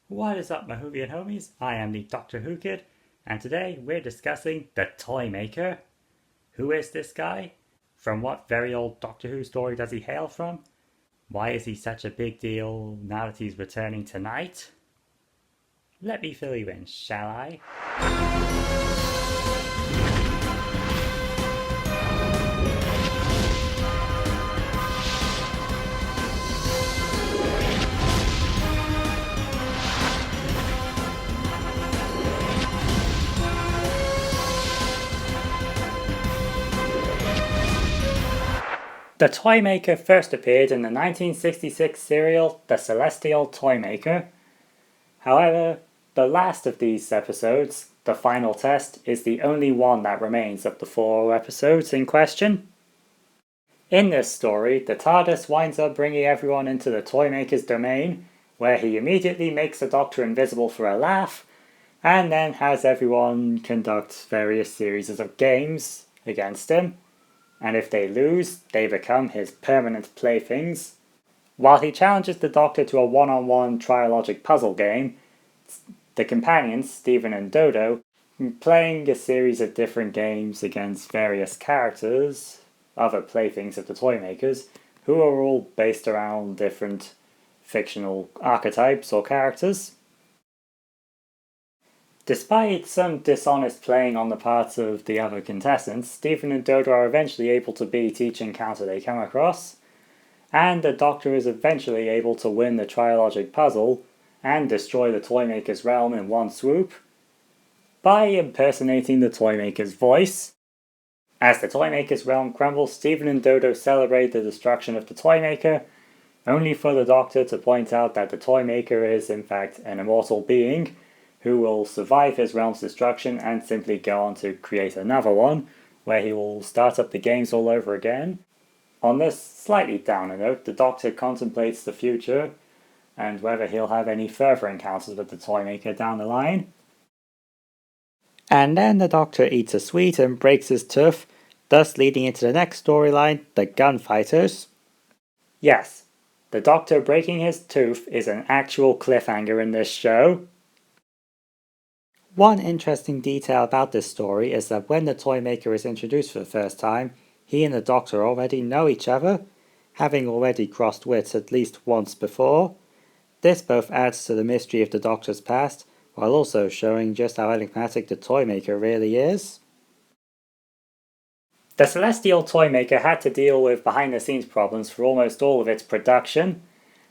What is up, my Whovian homies? I am the Doctor Who Kid, and today we're discussing the Toymaker. Who is this guy? From what very old Doctor Who story does he hail from? Why is he such a big deal now that he's returning tonight? Let me fill you in, shall I? The Toymaker first appeared in the 1966 serial The Celestial Toymaker. However, the last of these episodes, The Final Test, is the only one that remains of the 4 episodes in question. In this story, the TARDIS winds up bringing everyone into the Toymaker's domain, where he immediately makes the Doctor invisible for a laugh, and then has everyone conduct various series of games against him. And if they lose, they become his permanent playthings. While he challenges the Doctor to a one-on-one trilogic puzzle game, the companions, Stephen and Dodo, playing a series of different games against various characters, other playthings of the Toymakers, who are all based around different fictional archetypes or characters. Despite some dishonest playing on the parts of the other contestants, Stephen and Dodo are eventually able to beat each encounter they come across, and the Doctor is eventually able to win the trilogic puzzle and destroy the Toymaker's realm in one swoop by impersonating the Toymaker's voice. As the Toymaker's realm crumbles, Stephen and Dodo celebrate the destruction of the Toymaker, only for the Doctor to point out that the Toymaker is in fact an immortal being who will survive his realm's destruction and simply go on to create another one, where he will start up the games all over again. On this slightly downer note, the Doctor contemplates the future and whether he'll have any further encounters with the Toymaker down the line. And then the Doctor eats a sweet and breaks his tooth, thus leading into the next storyline, the Gunfighters. Yes, the Doctor breaking his tooth is an actual cliffhanger in this show. One interesting detail about this story is that when the Toymaker is introduced for the first time, he and the Doctor already know each other, having already crossed wits at least once before. This both adds to the mystery of the Doctor's past, while also showing just how enigmatic the Toymaker really is. The Celestial Toymaker had to deal with behind-the-scenes problems for almost all of its production,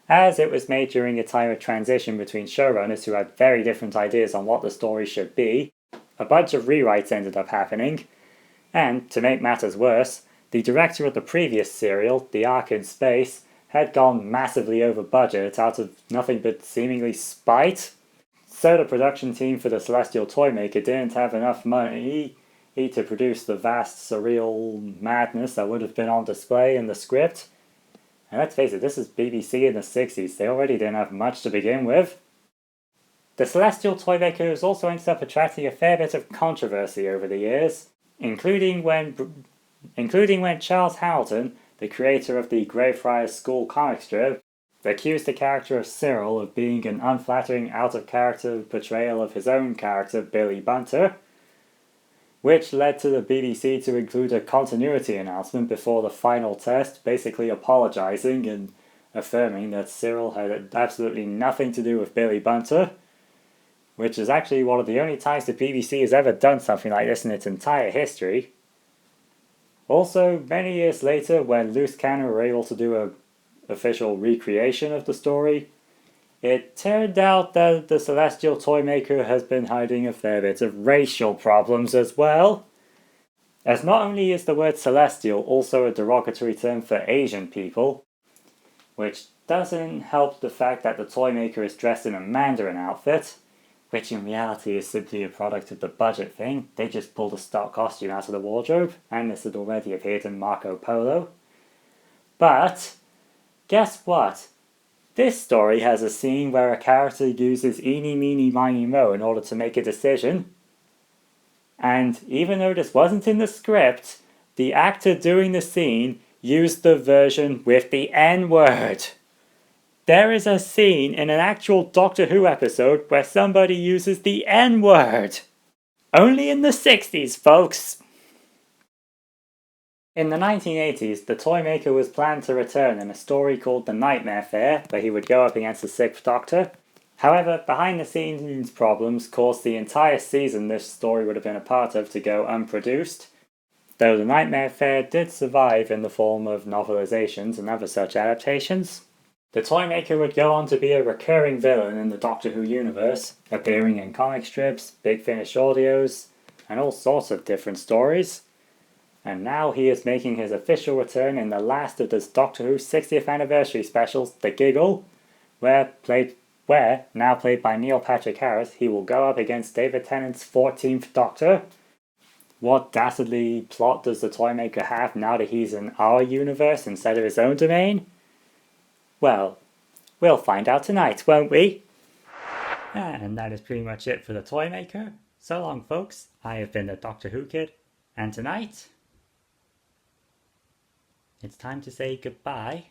as it was made during a time of transition between showrunners who had very different ideas on what the story should be. A bunch of rewrites ended up happening, and, to make matters worse, the director of the previous serial, The Ark in Space, had gone massively over budget out of nothing but seemingly spite. So the production team for the Celestial Toymaker didn't have enough money to produce the vast, surreal madness that would have been on display in the script. And let's face it, this is BBC in the 60s, they already didn't have much to begin with. The Celestial Toymaker has also ended up attracting a fair bit of controversy over the years, including when Charles Houghton, the creator of the Greyfriars School comic strip, accused the character of Cyril of being an unflattering, out-of-character portrayal of his own character, Billy Bunter, which led to the BBC to include a continuity announcement before the final test, basically apologizing and affirming that Cyril had absolutely nothing to do with Billy Bunter, which is actually one of the only times the BBC has ever done something like this in its entire history. Also, many years later, when Loose Cannon were able to do an official recreation of the story, it turned out that the Celestial Toymaker has been hiding a fair bit of racial problems as well. As not only is the word celestial also a derogatory term for Asian people, which doesn't help the fact that the Toymaker is dressed in a Mandarin outfit, which in reality is simply a product of the budget thing. They just pulled a stock costume out of the wardrobe, and this had already appeared in Marco Polo. But, guess what? This story has a scene where a character uses eeny, meeny, miny, mo in order to make a decision. And even though this wasn't in the script, the actor doing the scene used the version with the N-word. There is a scene in an actual Doctor Who episode where somebody uses the N-word. Only in the 60s, folks. In the 1980s, the Toymaker was planned to return in a story called The Nightmare Fair, where he would go up against the Sixth Doctor. However, behind-the-scenes problems caused the entire season this story would have been a part of to go unproduced, though The Nightmare Fair did survive in the form of novelizations and other such adaptations. The Toymaker would go on to be a recurring villain in the Doctor Who universe, appearing in comic strips, Big Finish audios, and all sorts of different stories. And now he is making his official return in the last of the Doctor Who 60th anniversary specials, The Giggle, where, now played by Neil Patrick Harris, he will go up against David Tennant's 14th Doctor. What dastardly plot does the Toymaker have now that he's in our universe instead of his own domain? Well, we'll find out tonight, won't we? And that is pretty much it for the Toymaker. So long, folks. I have been the Doctor Who Kid, and tonight, it's time to say goodbye